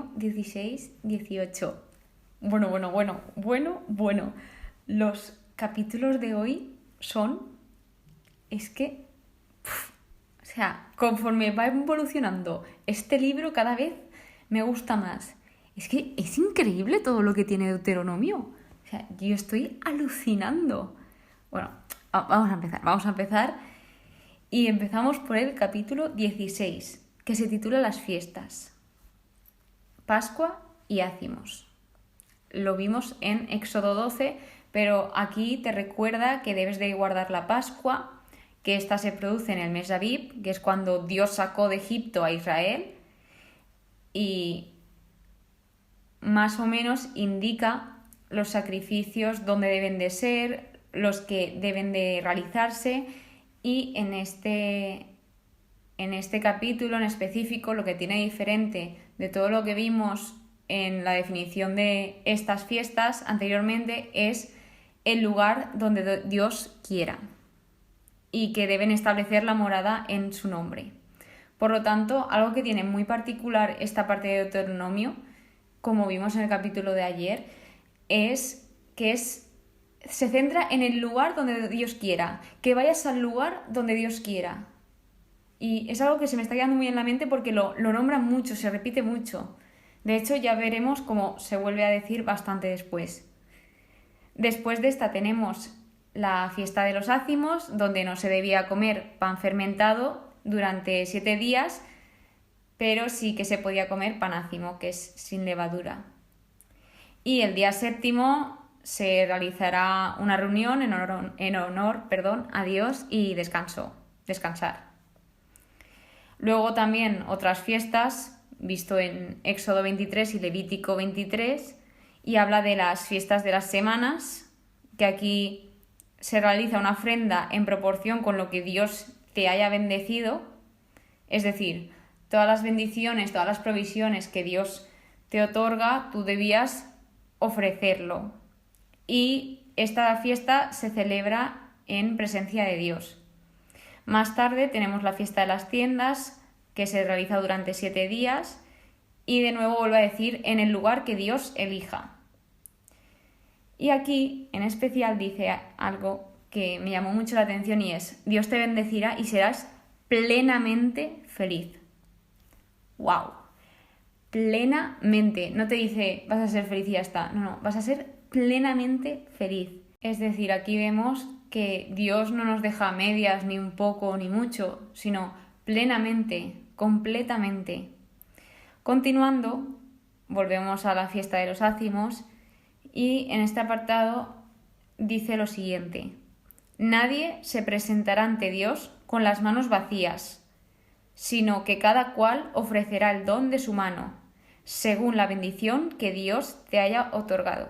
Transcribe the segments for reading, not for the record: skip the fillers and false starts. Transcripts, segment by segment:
Deuteronomio 16, 18. Bueno. Los capítulos de hoy son... conforme va evolucionando este libro, cada vez me gusta más. Es que es increíble todo lo que tiene Deuteronomio. O sea, yo estoy alucinando. Bueno, vamos a empezar. Y empezamos por el capítulo 16, que se titula Las fiestas. Pascua y ácimos. Lo vimos en Éxodo 12, pero aquí te recuerda que debes de guardar la Pascua, que esta se produce en el mes de Abib, que es cuando Dios sacó de Egipto a Israel, y más o menos indica los sacrificios, dónde deben de ser, los que deben de realizarse, y en este capítulo en específico lo que tiene diferente de todo lo que vimos en la definición de estas fiestas anteriormente es el lugar donde Dios quiera y que deben establecer la morada en su nombre. Por lo tanto, algo que tiene muy particular esta parte de Deuteronomio, como vimos en el capítulo de ayer, es que se centra en el lugar donde Dios quiera, que vayas al lugar donde Dios quiera. Y es algo que se me está quedando muy en la mente porque lo nombran mucho, se repite mucho. De hecho, ya veremos cómo se vuelve a decir bastante después. Después de esta tenemos la fiesta de los ácimos, donde no se debía comer pan fermentado durante 7 días, pero sí que se podía comer pan ácimo, que es sin levadura. Y el día 7 se realizará una reunión en honor a Dios y descansar. Luego también otras fiestas, visto en Éxodo 23 y Levítico 23, y habla de las fiestas de las semanas, que aquí se realiza una ofrenda en proporción con lo que Dios te haya bendecido, es decir, todas las bendiciones, todas las provisiones que Dios te otorga, tú debías ofrecerlo. Y esta fiesta se celebra en presencia de Dios. Más tarde tenemos la fiesta de las tiendas, que se realiza durante 7 días, y de nuevo vuelvo a decir, en el lugar que Dios elija. Y aquí, en especial, dice algo que me llamó mucho la atención y es: Dios te bendecirá y serás plenamente feliz. ¡Wow! Plenamente. No te dice vas a ser feliz y ya está. No, vas a ser plenamente feliz. Es decir, aquí vemos que Dios no nos deja a medias, ni un poco, ni mucho, sino plenamente, completamente. Continuando, volvemos a la fiesta de los ácimos y en este apartado dice lo siguiente: nadie se presentará ante Dios con las manos vacías, sino que cada cual ofrecerá el don de su mano, según la bendición que Dios te haya otorgado.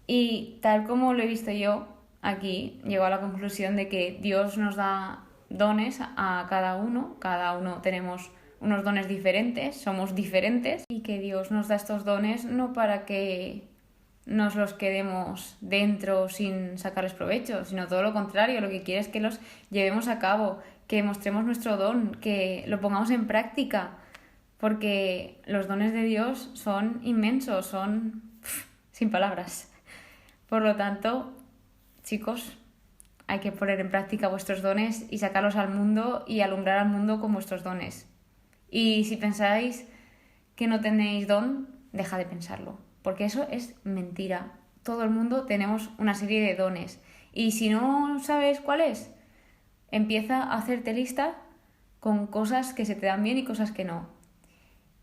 Y tal como lo he visto yo, aquí llego a la conclusión de que Dios nos da dones a cada uno tenemos unos dones diferentes, somos diferentes, y que Dios nos da estos dones no para que nos los quedemos dentro sin sacarles provecho, sino todo lo contrario, lo que quiere es que los llevemos a cabo, que mostremos nuestro don, que lo pongamos en práctica, porque los dones de Dios son inmensos, son sin palabras. Por lo tanto, chicos, hay que poner en práctica vuestros dones y sacarlos al mundo y alumbrar al mundo con vuestros dones. Y si pensáis que no tenéis don, deja de pensarlo, porque eso es mentira. Todo el mundo tenemos una serie de dones. Y si no sabes cuál es, empieza a hacerte lista con cosas que se te dan bien y cosas que no.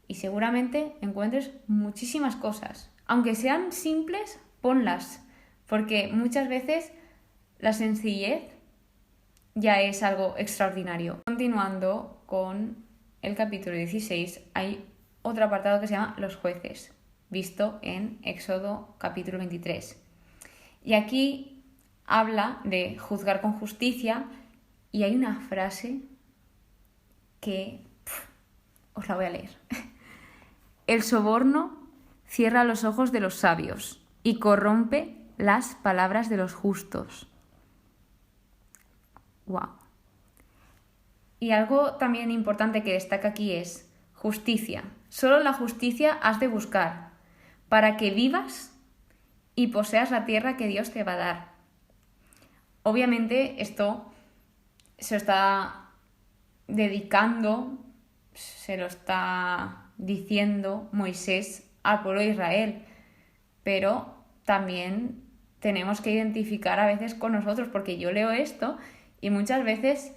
Y seguramente encuentres muchísimas cosas. Aunque sean simples, ponlas. Porque muchas veces la sencillez ya es algo extraordinario. Continuando con el capítulo 16, hay otro apartado que se llama los jueces, visto en Éxodo capítulo 23. Y aquí habla de juzgar con justicia y hay una frase que os la voy a leer. El soborno cierra los ojos de los sabios y corrompe las palabras de los justos. ¡Wow! Y algo también importante que destaca aquí es justicia. Solo la justicia has de buscar, para que vivas y poseas la tierra que Dios te va a dar. Obviamente esto se lo está dedicando, se lo está diciendo Moisés al pueblo de Israel, pero también tenemos que identificar a veces con nosotros, porque yo leo esto y muchas veces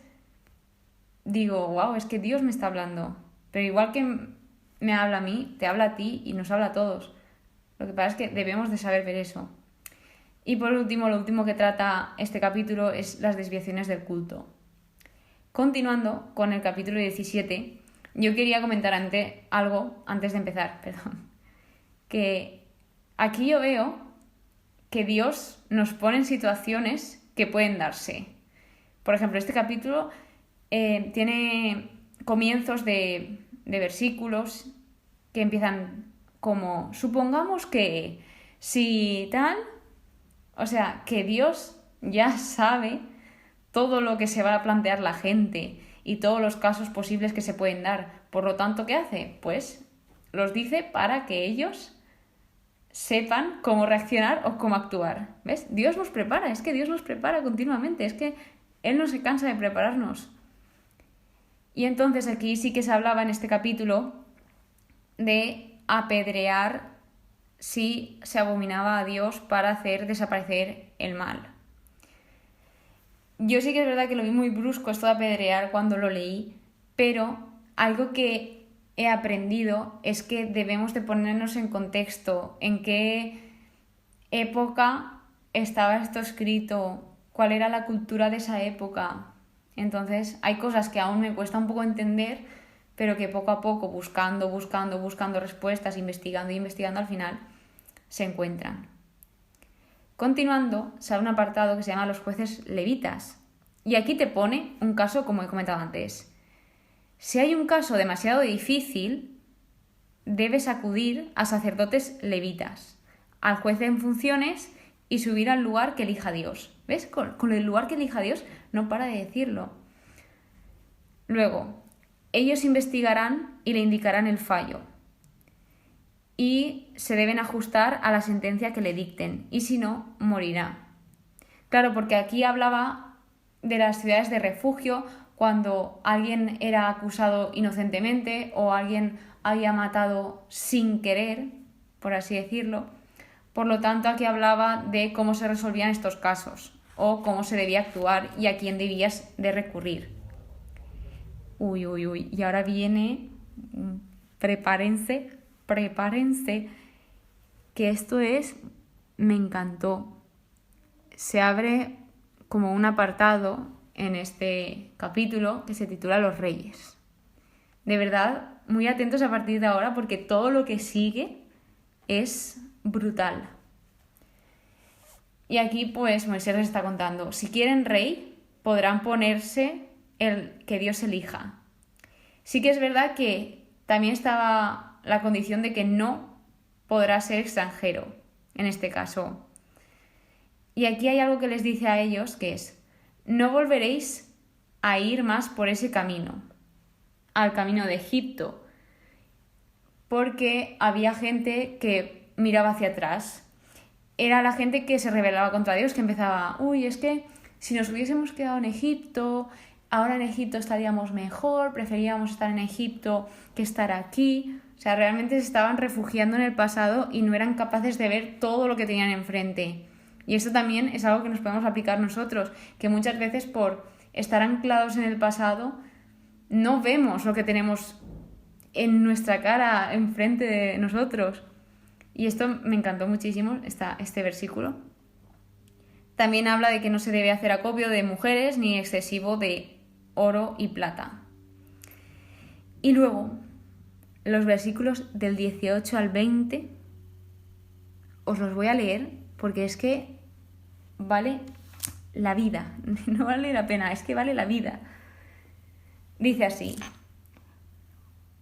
digo, wow, es que Dios me está hablando, pero igual que me habla a mí, te habla a ti y nos habla a todos. Lo que pasa es que debemos de saber ver eso. Y por último, lo último que trata este capítulo es las desviaciones del culto. Continuando con el capítulo 17, yo quería comentar algo antes de empezar, que aquí yo veo que Dios nos pone en situaciones que pueden darse. Por ejemplo, este capítulo tiene comienzos de versículos que empiezan como, supongamos que si tal, o sea, que Dios ya sabe todo lo que se va a plantear la gente y todos los casos posibles que se pueden dar. Por lo tanto, ¿qué hace? Pues los dice para que ellos sepan cómo reaccionar o cómo actuar. ¿Ves? Dios nos prepara, es que Dios nos prepara continuamente, es que Él no se cansa de prepararnos. Y entonces aquí sí que se hablaba en este capítulo de apedrear si se abominaba a Dios para hacer desaparecer el mal. Yo sí que es verdad que lo vi muy brusco esto de apedrear cuando lo leí, pero algo que he aprendido es que debemos de ponernos en contexto, en qué época estaba esto escrito, cuál era la cultura de esa época. Entonces hay cosas que aún me cuesta un poco entender, pero que poco a poco, buscando respuestas, investigando, al final se encuentran. Continuando, sale un apartado que se llama los jueces levitas. Y aquí te pone un caso como he comentado antes. Si hay un caso demasiado difícil, debes acudir a sacerdotes levitas, al juez en funciones y subir al lugar que elija Dios. ¿Ves? Con el lugar que elija Dios no para de decirlo. Luego, ellos investigarán y le indicarán el fallo. Y se deben ajustar a la sentencia que le dicten, y si no, morirá. Claro, porque aquí hablaba de las ciudades de refugio, cuando alguien era acusado inocentemente o alguien había matado sin querer, por así decirlo. Por lo tanto, aquí hablaba de cómo se resolvían estos casos o cómo se debía actuar y a quién debías de recurrir. Uy, y ahora viene, prepárense, que esto me encantó. Se abre como un apartado en este capítulo que se titula Los Reyes. De verdad, muy atentos a partir de ahora porque todo lo que sigue es brutal. Y aquí pues Moisés les está contando, si quieren rey, podrán ponerse el que Dios elija. Sí que es verdad que también estaba la condición de que no podrá ser extranjero, en este caso. Y aquí hay algo que les dice a ellos, que es, no volveréis a ir más por ese camino, al camino de Egipto, porque había gente que miraba hacia atrás. Era la gente que se rebelaba contra Dios, que empezaba, es que si nos hubiésemos quedado en Egipto, ahora en Egipto estaríamos mejor, preferíamos estar en Egipto que estar aquí. O sea, realmente se estaban refugiando en el pasado y no eran capaces de ver todo lo que tenían enfrente. Y esto también es algo que nos podemos aplicar nosotros, que muchas veces por estar anclados en el pasado no vemos lo que tenemos en nuestra cara, enfrente de nosotros. Y esto me encantó muchísimo, este versículo. También habla de que no se debe hacer acopio de mujeres ni excesivo de oro y plata. Y luego, los versículos del 18 al 20, os los voy a leer porque es que vale la vida, no vale la pena, es que vale la vida. Dice así,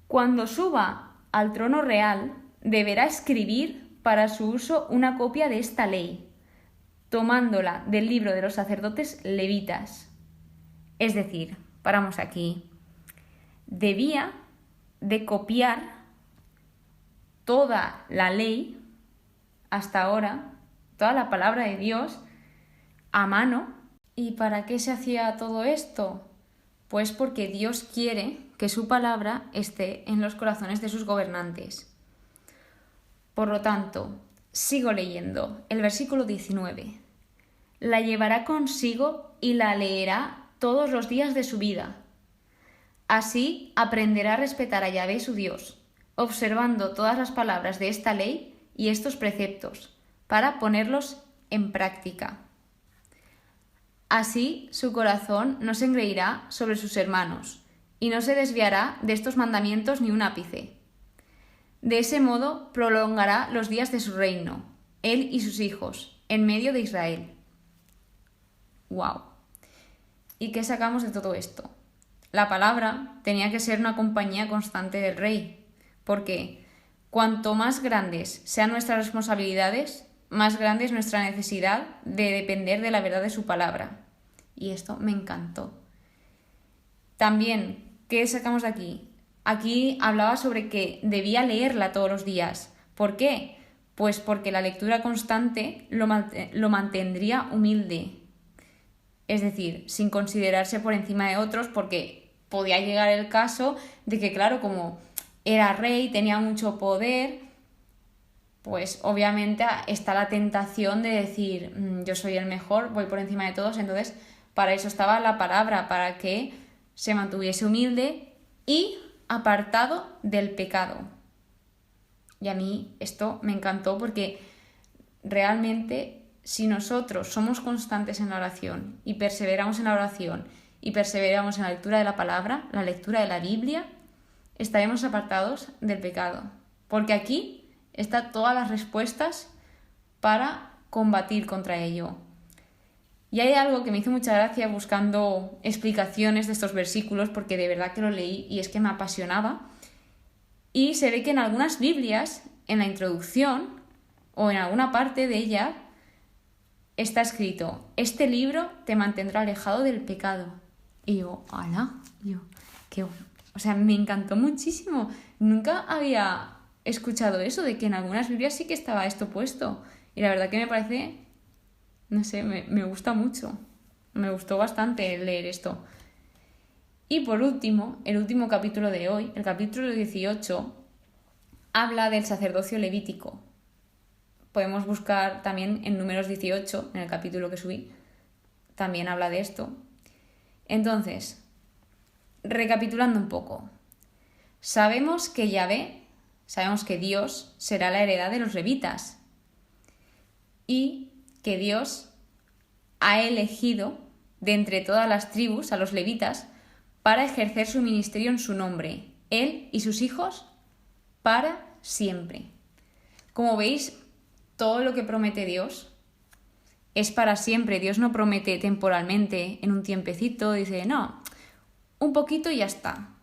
cuando suba al trono real, deberá escribir para su uso una copia de esta ley, tomándola del libro de los sacerdotes levitas. Es decir, paramos aquí, debía de copiar toda la ley, hasta ahora, toda la palabra de Dios, a mano. ¿Y para qué se hacía todo esto? Pues porque Dios quiere que su palabra esté en los corazones de sus gobernantes. Por lo tanto, sigo leyendo el versículo 19. La llevará consigo y la leerá todos los días de su vida. Así aprenderá a respetar a Yahvé su Dios, observando todas las palabras de esta ley y estos preceptos, para ponerlos en práctica. Así su corazón no se engreirá sobre sus hermanos, y no se desviará de estos mandamientos ni un ápice. De ese modo prolongará los días de su reino, él y sus hijos, en medio de Israel. ¡Wow! ¿Y qué sacamos de todo esto? La palabra tenía que ser una compañía constante del rey, porque cuanto más grandes sean nuestras responsabilidades, más grande es nuestra necesidad de depender de la verdad de su palabra. Y esto me encantó. También, ¿qué sacamos de aquí? Aquí hablaba sobre que debía leerla todos los días. ¿Por qué? Pues porque la lectura constante lo mantendría humilde. Es decir, sin considerarse por encima de otros, porque podía llegar el caso de que, claro, como era rey, tenía mucho poder, pues obviamente está la tentación de decir, yo soy el mejor, voy por encima de todos. Entonces, para eso estaba la palabra, para que se mantuviese humilde y apartado del pecado. Y a mí esto me encantó, porque realmente si nosotros somos constantes en la oración y perseveramos en la oración y perseveramos en la lectura de la palabra, la lectura de la Biblia, estaremos apartados del pecado. Porque aquí están todas las respuestas para combatir contra ello. Y hay algo que me hizo mucha gracia buscando explicaciones de estos versículos, porque de verdad que lo leí y es que me apasionaba. Y se ve que en algunas Biblias, en la introducción o en alguna parte de ella, está escrito: este libro te mantendrá alejado del pecado. Y yo, ¡hala! Qué bueno. O sea, me encantó muchísimo. Nunca había escuchado eso, de que en algunas Biblias sí que estaba esto puesto. Y la verdad que me parece, no sé, me gusta mucho. Me gustó bastante leer esto. Y por último, el último capítulo de hoy, el capítulo 18, habla del sacerdocio levítico. Podemos buscar también en Números 18, en el capítulo que subí, también habla de esto. Entonces, recapitulando un poco, sabemos que Dios será la heredad de los levitas y que Dios ha elegido de entre todas las tribus a los levitas para ejercer su ministerio en su nombre, él y sus hijos, para siempre. Como veis, todo lo que promete Dios es para siempre. Dios no promete temporalmente, en un tiempecito, dice, no, un poquito y ya está,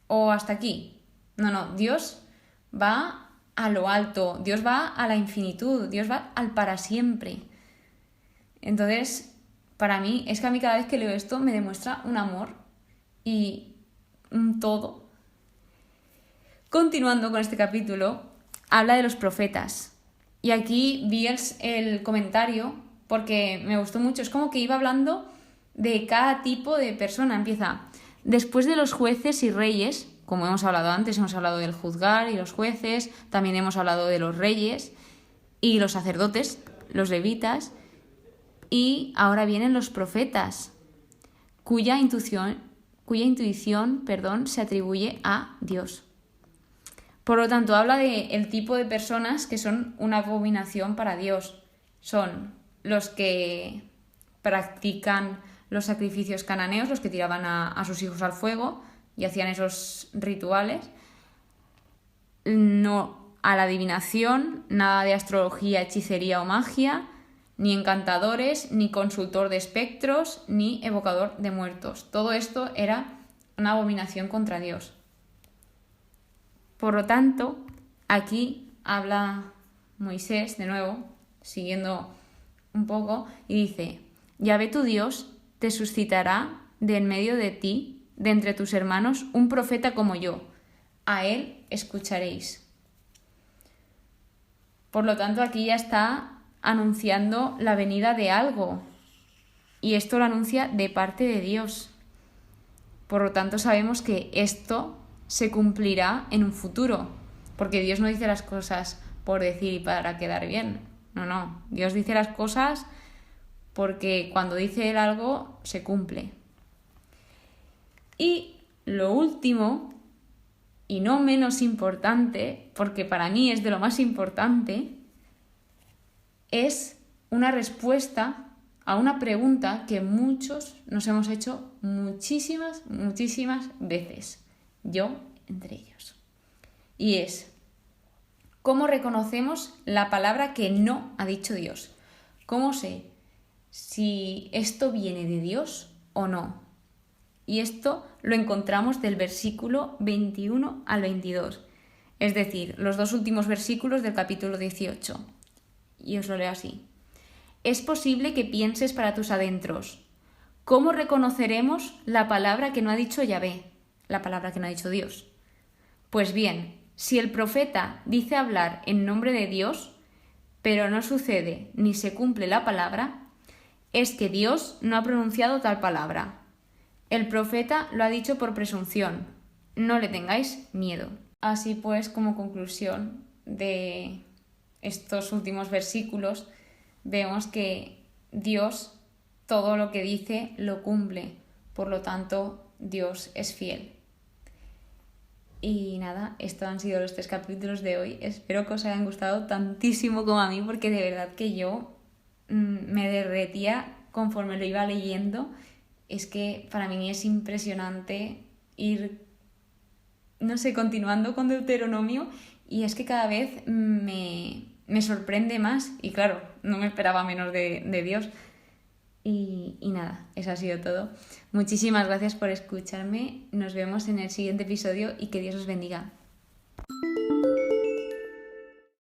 o hasta aquí. No, Dios va a lo alto, Dios va a la infinitud, Dios va al para siempre. Entonces, para mí, es que a mí cada vez que leo esto me demuestra un amor y un todo. Continuando con este capítulo, habla de los profetas. Y aquí vi el comentario porque me gustó mucho. Es como que iba hablando de cada tipo de persona. Empieza: después de los jueces y reyes, como hemos hablado antes, hemos hablado del juzgar y los jueces, también hemos hablado de los reyes y los sacerdotes, los levitas, y ahora vienen los profetas, cuya intuición, se atribuye a Dios. Por lo tanto, habla del tipo de personas que son una abominación para Dios. Son los que practican los sacrificios cananeos, los que tiraban a sus hijos al fuego y hacían esos rituales. No a la adivinación, nada de astrología, hechicería o magia, ni encantadores, ni consultor de espectros, ni evocador de muertos. Todo esto era una abominación contra Dios. Por lo tanto, aquí habla Moisés, de nuevo, siguiendo un poco, y dice: Yahvé tu Dios te suscitará de en medio de ti, de entre tus hermanos, un profeta como yo. A él escucharéis. Por lo tanto, aquí ya está anunciando la venida de algo. Y esto lo anuncia de parte de Dios. Por lo tanto, sabemos que esto se cumplirá en un futuro. Porque Dios no dice las cosas por decir y para quedar bien. No. Dios dice las cosas porque cuando dice Él algo, se cumple. Y lo último, y no menos importante, porque para mí es de lo más importante, es una respuesta a una pregunta que muchos nos hemos hecho muchísimas veces, yo entre ellos. Y es, ¿cómo reconocemos la palabra que no ha dicho Dios? ¿Cómo sé si esto viene de Dios o no? Y esto lo encontramos del versículo 21 al 22, es decir, los dos últimos versículos del capítulo 18. Y os lo leo así. Es posible que pienses para tus adentros, ¿cómo reconoceremos la palabra que no ha dicho Yahvé, la palabra que no ha dicho Dios? Pues bien, si el profeta dice hablar en nombre de Dios, pero no sucede ni se cumple la palabra, es que Dios no ha pronunciado tal palabra. El profeta lo ha dicho por presunción. No le tengáis miedo. Así pues, como conclusión de estos últimos versículos, vemos que Dios todo lo que dice lo cumple. Por lo tanto, Dios es fiel. Y nada, estos han sido los 3 capítulos de hoy. Espero que os hayan gustado tantísimo como a mí, porque de verdad que yo me derretía conforme lo iba leyendo. Es que para mí es impresionante ir, no sé, continuando con Deuteronomio, y es que cada vez me sorprende más, y claro, no me esperaba menos de Dios. Y nada, eso ha sido todo. Muchísimas gracias por escucharme, nos vemos en el siguiente episodio y que Dios os bendiga.